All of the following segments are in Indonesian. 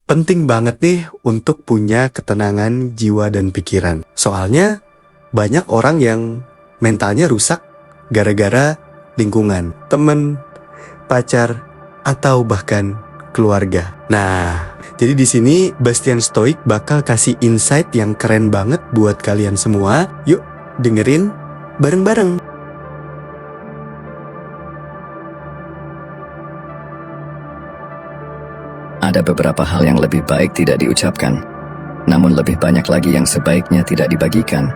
Penting banget nih untuk punya ketenangan jiwa dan pikiran. Soalnya banyak orang yang mentalnya rusak gara-gara lingkungan, temen, pacar, atau bahkan keluarga. Nah, jadi di sini Bastian Stoic bakal kasih insight yang keren banget buat kalian semua. Yuk, dengerin bareng-bareng. Ada beberapa hal yang lebih baik tidak diucapkan, namun lebih banyak lagi yang sebaiknya tidak dibagikan.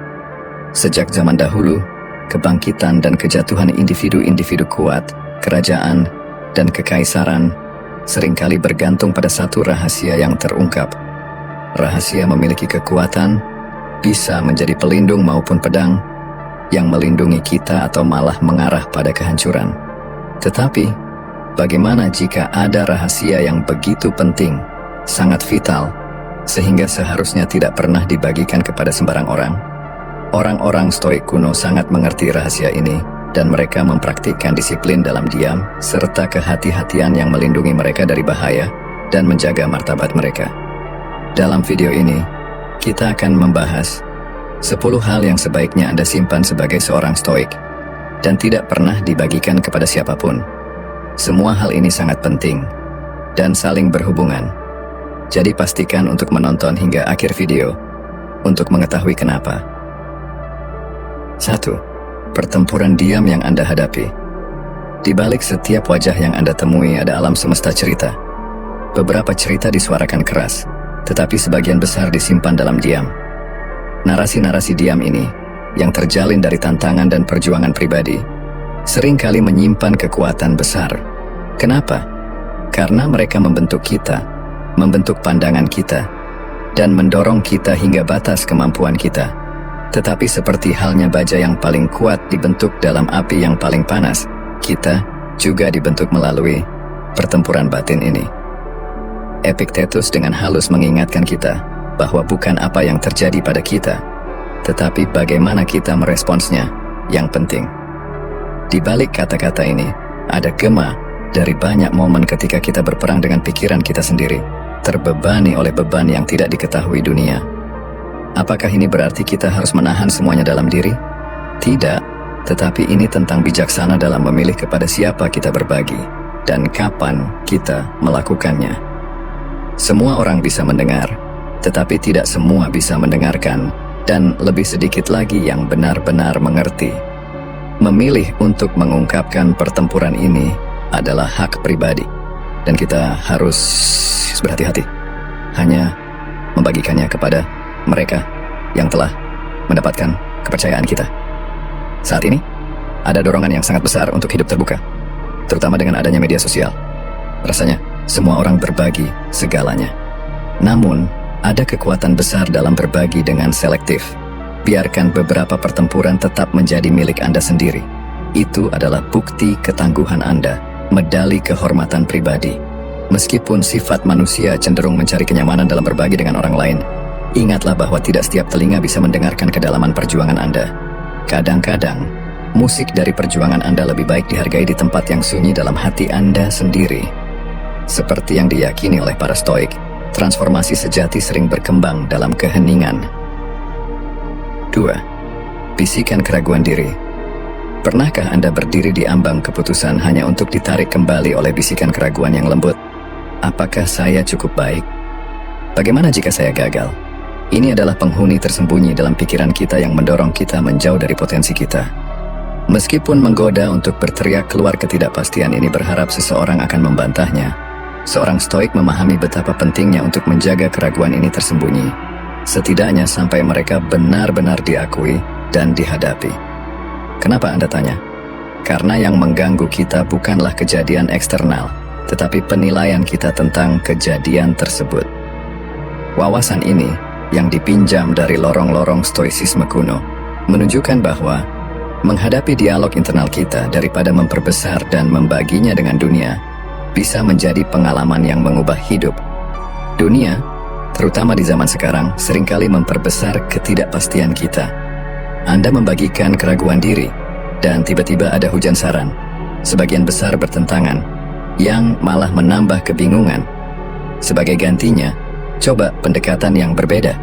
Sejak zaman dahulu, kebangkitan dan kejatuhan individu-individu kuat, kerajaan, dan kekaisaran seringkali bergantung pada satu rahasia yang terungkap. Rahasia memiliki kekuatan, bisa menjadi pelindung maupun pedang, yang melindungi kita atau malah mengarah pada kehancuran. Tetapi, bagaimana jika ada rahasia yang begitu penting, sangat vital, sehingga seharusnya tidak pernah dibagikan kepada sembarang orang? Orang-orang Stoik kuno sangat mengerti rahasia ini, dan mereka mempraktikkan disiplin dalam diam, serta kehati-hatian yang melindungi mereka dari bahaya, dan menjaga martabat mereka. Dalam video ini, kita akan membahas 10 hal yang sebaiknya Anda simpan sebagai seorang Stoik, dan tidak pernah dibagikan kepada siapapun. Semua hal ini sangat penting dan saling berhubungan. Jadi pastikan untuk menonton hingga akhir video untuk mengetahui kenapa. 1. Pertempuran diam yang Anda hadapi. Di balik setiap wajah yang Anda temui ada alam semesta cerita. Beberapa cerita disuarakan keras, tetapi sebagian besar disimpan dalam diam. Narasi-narasi diam ini, yang terjalin dari tantangan dan perjuangan pribadi, seringkali menyimpan kekuatan besar. Kenapa? Karena mereka membentuk kita, membentuk pandangan kita, dan mendorong kita hingga batas kemampuan kita. Tetapi seperti halnya baja yang paling kuat dibentuk dalam api yang paling panas, kita juga dibentuk melalui pertempuran batin ini. Epictetus dengan halus mengingatkan kita bahwa bukan apa yang terjadi pada kita, tetapi bagaimana kita meresponsnya yang penting. Di balik kata-kata ini, ada gema dari banyak momen ketika kita berperang dengan pikiran kita sendiri, terbebani oleh beban yang tidak diketahui dunia. Apakah ini berarti kita harus menahan semuanya dalam diri? Tidak, tetapi ini tentang bijaksana dalam memilih kepada siapa kita berbagi, dan kapan kita melakukannya. Semua orang bisa mendengar, tetapi tidak semua bisa mendengarkan, dan lebih sedikit lagi yang benar-benar mengerti. Memilih untuk mengungkapkan pertempuran ini adalah hak pribadi, dan kita harus berhati-hati hanya membagikannya kepada mereka yang telah mendapatkan kepercayaan kita. Saat ini, ada dorongan yang sangat besar untuk hidup terbuka, terutama dengan adanya media sosial. Rasanya, semua orang berbagi segalanya. Namun, ada kekuatan besar dalam berbagi dengan selektif. Biarkan beberapa pertempuran tetap menjadi milik Anda sendiri. Itu adalah bukti ketangguhan Anda, medali kehormatan pribadi. Meskipun sifat manusia cenderung mencari kenyamanan dalam berbagi dengan orang lain, ingatlah bahwa tidak setiap telinga bisa mendengarkan kedalaman perjuangan Anda. Kadang-kadang, musik dari perjuangan Anda lebih baik dihargai di tempat yang sunyi dalam hati Anda sendiri. Seperti yang diyakini oleh para Stoik, transformasi sejati sering berkembang dalam keheningan. 2. Bisikan keraguan diri. Pernahkah Anda berdiri di ambang keputusan hanya untuk ditarik kembali oleh bisikan keraguan yang lembut? Apakah saya cukup baik? Bagaimana jika saya gagal? Ini adalah penghuni tersembunyi dalam pikiran kita yang mendorong kita menjauh dari potensi kita. Meskipun menggoda untuk berteriak keluar ketidakpastian ini berharap seseorang akan membantahnya, seorang Stoik memahami betapa pentingnya untuk menjaga keraguan ini tersembunyi, setidaknya sampai mereka benar-benar diakui dan dihadapi. Kenapa Anda tanya? Karena yang mengganggu kita bukanlah kejadian eksternal, tetapi penilaian kita tentang kejadian tersebut. Wawasan ini, yang dipinjam dari lorong-lorong stoisisme kuno, menunjukkan bahwa menghadapi dialog internal kita daripada memperbesar dan membaginya dengan dunia, bisa menjadi pengalaman yang mengubah hidup. Dunia, terutama di zaman sekarang, seringkali memperbesar ketidakpastian kita. Anda membagikan keraguan diri, dan tiba-tiba ada hujan saran, sebagian besar bertentangan, yang malah menambah kebingungan. Sebagai gantinya, coba pendekatan yang berbeda.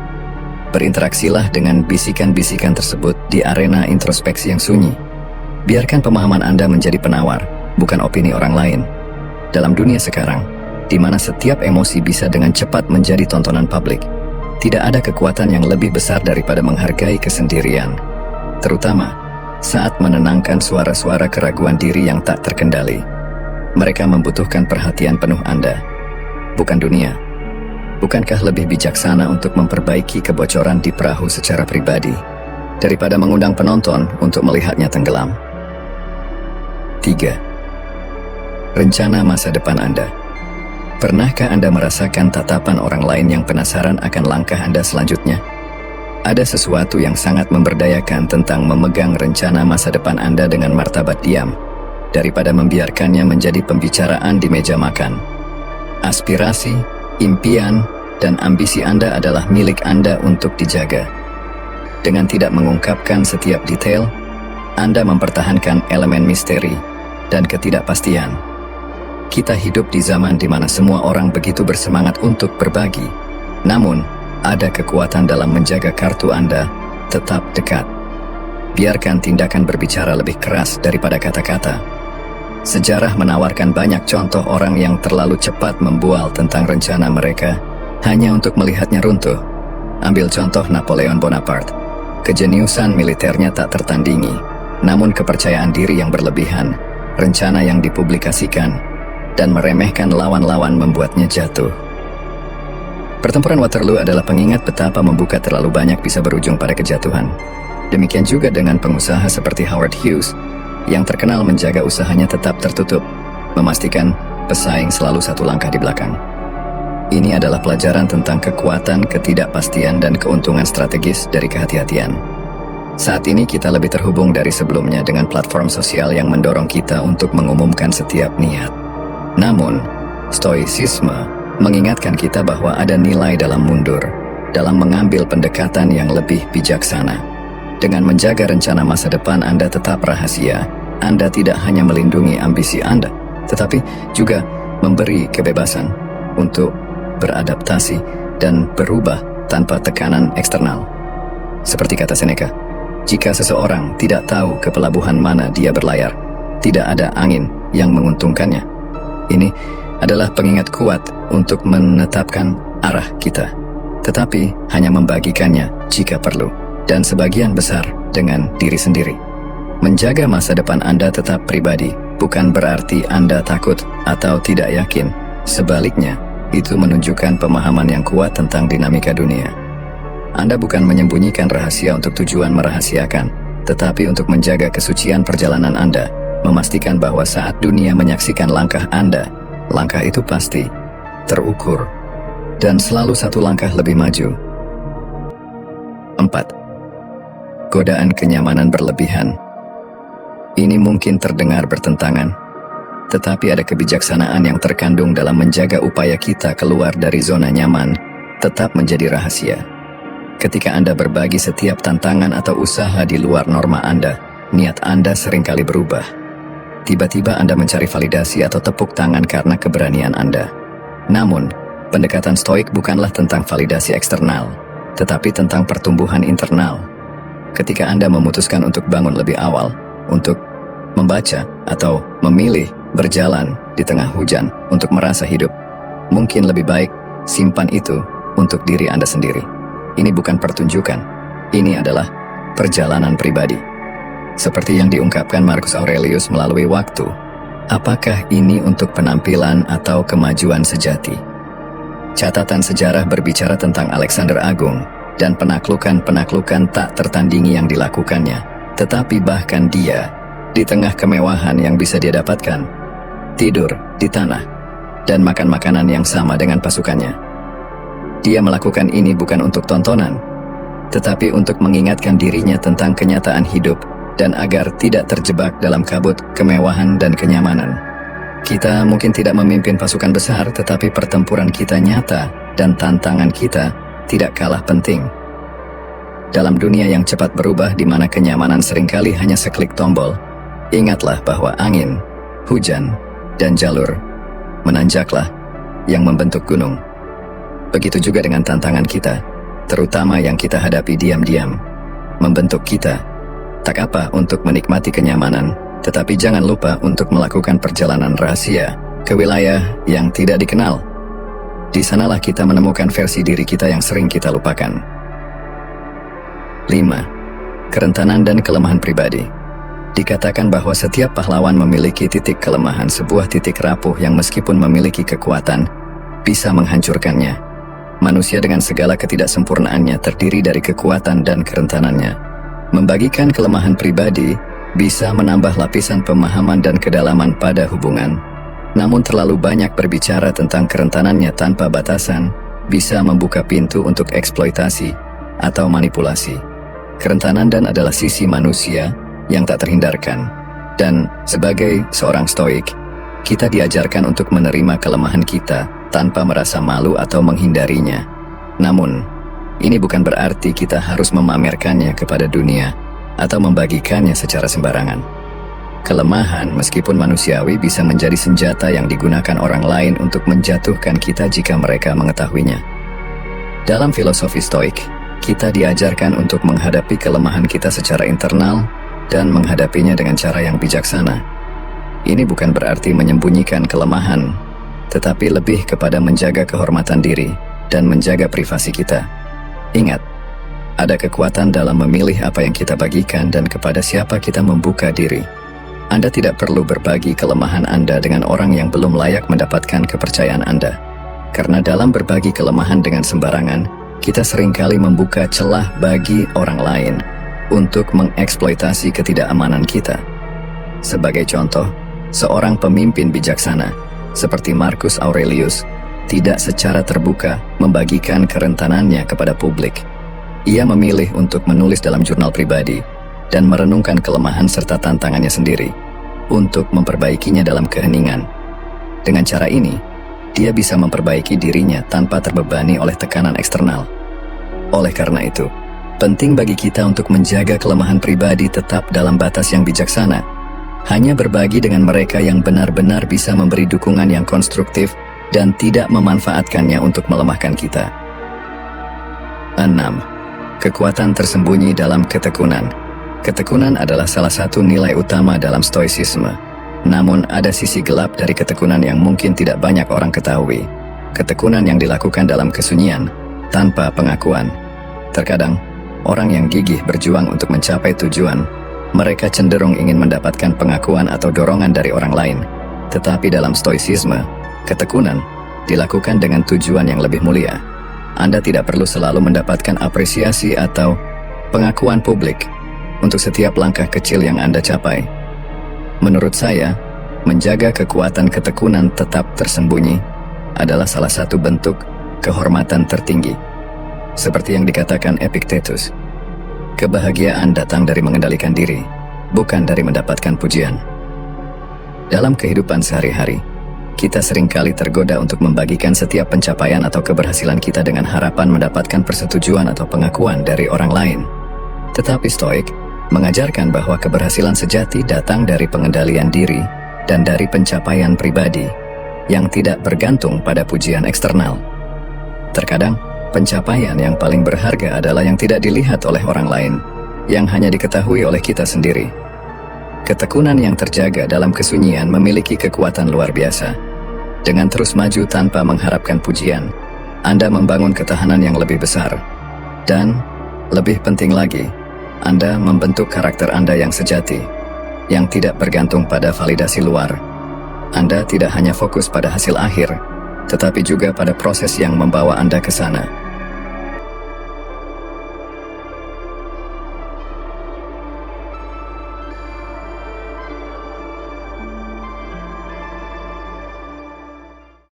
Berinteraksilah dengan bisikan-bisikan tersebut di arena introspeksi yang sunyi. Biarkan pemahaman Anda menjadi penawar, bukan opini orang lain. Dalam dunia sekarang, di mana setiap emosi bisa dengan cepat menjadi tontonan publik, tidak ada kekuatan yang lebih besar daripada menghargai kesendirian. Terutama saat menenangkan suara-suara keraguan diri yang tak terkendali. Mereka membutuhkan perhatian penuh Anda, bukan dunia. Bukankah lebih bijaksana untuk memperbaiki kebocoran di perahu secara pribadi daripada mengundang penonton untuk melihatnya tenggelam? 3. Rencana masa depan Anda. Pernahkah Anda merasakan tatapan orang lain yang penasaran akan langkah Anda selanjutnya? Ada sesuatu yang sangat memberdayakan tentang memegang rencana masa depan Anda dengan martabat diam, daripada membiarkannya menjadi pembicaraan di meja makan. Aspirasi, impian, dan ambisi Anda adalah milik Anda untuk dijaga. Dengan tidak mengungkapkan setiap detail, Anda mempertahankan elemen misteri dan ketidakpastian. Kita hidup di zaman di mana semua orang begitu bersemangat untuk berbagi. Namun, ada kekuatan dalam menjaga kartu Anda tetap dekat. Biarkan tindakan berbicara lebih keras daripada kata-kata. Sejarah menawarkan banyak contoh orang yang terlalu cepat membual tentang rencana mereka hanya untuk melihatnya runtuh. Ambil contoh Napoleon Bonaparte. Kejeniusan militernya tak tertandingi, namun kepercayaan diri yang berlebihan, rencana yang dipublikasikan, dan meremehkan lawan-lawan membuatnya jatuh. Pertempuran Waterloo adalah pengingat betapa membuka terlalu banyak bisa berujung pada kejatuhan. Demikian juga dengan pengusaha seperti Howard Hughes, yang terkenal menjaga usahanya tetap tertutup, memastikan pesaing selalu satu langkah di belakang. Ini adalah pelajaran tentang kekuatan, ketidakpastian, dan keuntungan strategis dari kehati-hatian. Saat ini kita lebih terhubung dari sebelumnya dengan platform sosial yang mendorong kita untuk mengumumkan setiap niat. Namun, stoicisme mengingatkan kita bahwa ada nilai dalam mundur, dalam mengambil pendekatan yang lebih bijaksana. Dengan menjaga rencana masa depan Anda tetap rahasia, Anda tidak hanya melindungi ambisi Anda, tetapi juga memberi kebebasan untuk beradaptasi dan berubah tanpa tekanan eksternal. Seperti kata Seneca, jika seseorang tidak tahu ke pelabuhan mana dia berlayar, tidak ada angin yang menguntungkannya. Ini adalah pengingat kuat untuk menetapkan arah kita, tetapi hanya membagikannya jika perlu, dan sebagian besar dengan diri sendiri. Menjaga masa depan Anda tetap pribadi, bukan berarti Anda takut atau tidak yakin. Sebaliknya, itu menunjukkan pemahaman yang kuat tentang dinamika dunia. Anda bukan menyembunyikan rahasia untuk tujuan merahasiakan, tetapi untuk menjaga kesucian perjalanan Anda, memastikan bahwa saat dunia menyaksikan langkah Anda, langkah itu pasti terukur dan selalu satu langkah lebih maju. 4. Godaan kenyamanan berlebihan. Ini mungkin terdengar bertentangan, tetapi ada kebijaksanaan yang terkandung dalam menjaga upaya kita keluar dari zona nyaman tetap menjadi rahasia. Ketika Anda berbagi setiap tantangan atau usaha di luar norma Anda, niat Anda seringkali berubah. Tiba-tiba Anda mencari validasi atau tepuk tangan karena keberanian Anda. Namun, pendekatan stoik bukanlah tentang validasi eksternal, tetapi tentang pertumbuhan internal. Ketika Anda memutuskan untuk bangun lebih awal, untuk membaca atau memilih berjalan di tengah hujan untuk merasa hidup, mungkin lebih baik simpan itu untuk diri Anda sendiri. Ini bukan pertunjukan, ini adalah perjalanan pribadi. Seperti yang diungkapkan Marcus Aurelius melalui waktu, apakah ini untuk penampilan atau kemajuan sejati? Catatan sejarah berbicara tentang Alexander Agung dan penaklukan-penaklukan tak tertandingi yang dilakukannya, tetapi bahkan dia, di tengah kemewahan yang bisa dia dapatkan, tidur di tanah, dan makan makanan yang sama dengan pasukannya. Dia melakukan ini bukan untuk tontonan, tetapi untuk mengingatkan dirinya tentang kenyataan hidup dan agar tidak terjebak dalam kabut kemewahan dan kenyamanan. Kita mungkin tidak memimpin pasukan besar, tetapi pertempuran kita nyata dan tantangan kita tidak kalah penting. Dalam dunia yang cepat berubah di mana kenyamanan seringkali hanya seklik tombol, ingatlah bahwa angin, hujan, dan jalur menanjaklah yang membentuk gunung. Begitu juga dengan tantangan kita, terutama yang kita hadapi diam-diam. Membentuk kita, tak apa untuk menikmati kenyamanan, tetapi jangan lupa untuk melakukan perjalanan rahasia ke wilayah yang tidak dikenal. Di sanalah kita menemukan versi diri kita yang sering kita lupakan. 5. Kerentanan dan kelemahan pribadi. Dikatakan bahwa setiap pahlawan memiliki titik kelemahan, sebuah titik rapuh yang meskipun memiliki kekuatan, bisa menghancurkannya. Manusia dengan segala ketidaksempurnaannya terdiri dari kekuatan dan kerentanannya. Membagikan kelemahan pribadi bisa menambah lapisan pemahaman dan kedalaman pada hubungan. Namun terlalu banyak berbicara tentang kerentanannya tanpa batasan bisa membuka pintu untuk eksploitasi atau manipulasi. Kerentanan dan adalah sisi manusia yang tak terhindarkan. Dan sebagai seorang stoik, kita diajarkan untuk menerima kelemahan kita tanpa merasa malu atau menghindarinya. Namun, ini bukan berarti kita harus memamerkannya kepada dunia atau membagikannya secara sembarangan. Kelemahan, meskipun manusiawi, bisa menjadi senjata yang digunakan orang lain untuk menjatuhkan kita jika mereka mengetahuinya. Dalam filosofi stoik, kita diajarkan untuk menghadapi kelemahan kita secara internal dan menghadapinya dengan cara yang bijaksana. Ini bukan berarti menyembunyikan kelemahan, tetapi lebih kepada menjaga kehormatan diri dan menjaga privasi kita. Ingat, ada kekuatan dalam memilih apa yang kita bagikan dan kepada siapa kita membuka diri. Anda tidak perlu berbagi kelemahan Anda dengan orang yang belum layak mendapatkan kepercayaan Anda. Karena dalam berbagi kelemahan dengan sembarangan, kita seringkali membuka celah bagi orang lain untuk mengeksploitasi ketidakamanan kita. Sebagai contoh, seorang pemimpin bijaksana seperti Marcus Aurelius tidak secara terbuka membagikan kerentanannya kepada publik. Ia memilih untuk menulis dalam jurnal pribadi dan merenungkan kelemahan serta tantangannya sendiri untuk memperbaikinya dalam keheningan. Dengan cara ini, dia bisa memperbaiki dirinya tanpa terbebani oleh tekanan eksternal. Oleh karena itu, penting bagi kita untuk menjaga kelemahan pribadi tetap dalam batas yang bijaksana. Hanya berbagi dengan mereka yang benar-benar bisa memberi dukungan yang konstruktif dan tidak memanfaatkannya untuk melemahkan kita. 6. Kekuatan tersembunyi dalam ketekunan. Ketekunan adalah salah satu nilai utama dalam stoicisme. Namun ada sisi gelap dari ketekunan yang mungkin tidak banyak orang ketahui. Ketekunan yang dilakukan dalam kesunyian, tanpa pengakuan. Terkadang, orang yang gigih berjuang untuk mencapai tujuan, mereka cenderung ingin mendapatkan pengakuan atau dorongan dari orang lain. Tetapi dalam stoicisme, ketekunan dilakukan dengan tujuan yang lebih mulia. Anda tidak perlu selalu mendapatkan apresiasi atau pengakuan publik untuk setiap langkah kecil yang Anda capai. Menurut saya, menjaga kekuatan ketekunan tetap tersembunyi adalah salah satu bentuk kehormatan tertinggi. Seperti yang dikatakan Epictetus, kebahagiaan datang dari mengendalikan diri, bukan dari mendapatkan pujian. Dalam kehidupan sehari-hari, kita seringkali tergoda untuk membagikan setiap pencapaian atau keberhasilan kita dengan harapan mendapatkan persetujuan atau pengakuan dari orang lain. Tetapi Stoik mengajarkan bahwa keberhasilan sejati datang dari pengendalian diri dan dari pencapaian pribadi yang tidak bergantung pada pujian eksternal. Terkadang, pencapaian yang paling berharga adalah yang tidak dilihat oleh orang lain, yang hanya diketahui oleh kita sendiri. Ketekunan yang terjaga dalam kesunyian memiliki kekuatan luar biasa. Dengan terus maju tanpa mengharapkan pujian, Anda membangun ketahanan yang lebih besar. Dan, lebih penting lagi, Anda membentuk karakter Anda yang sejati, yang tidak bergantung pada validasi luar. Anda tidak hanya fokus pada hasil akhir, tetapi juga pada proses yang membawa Anda ke sana.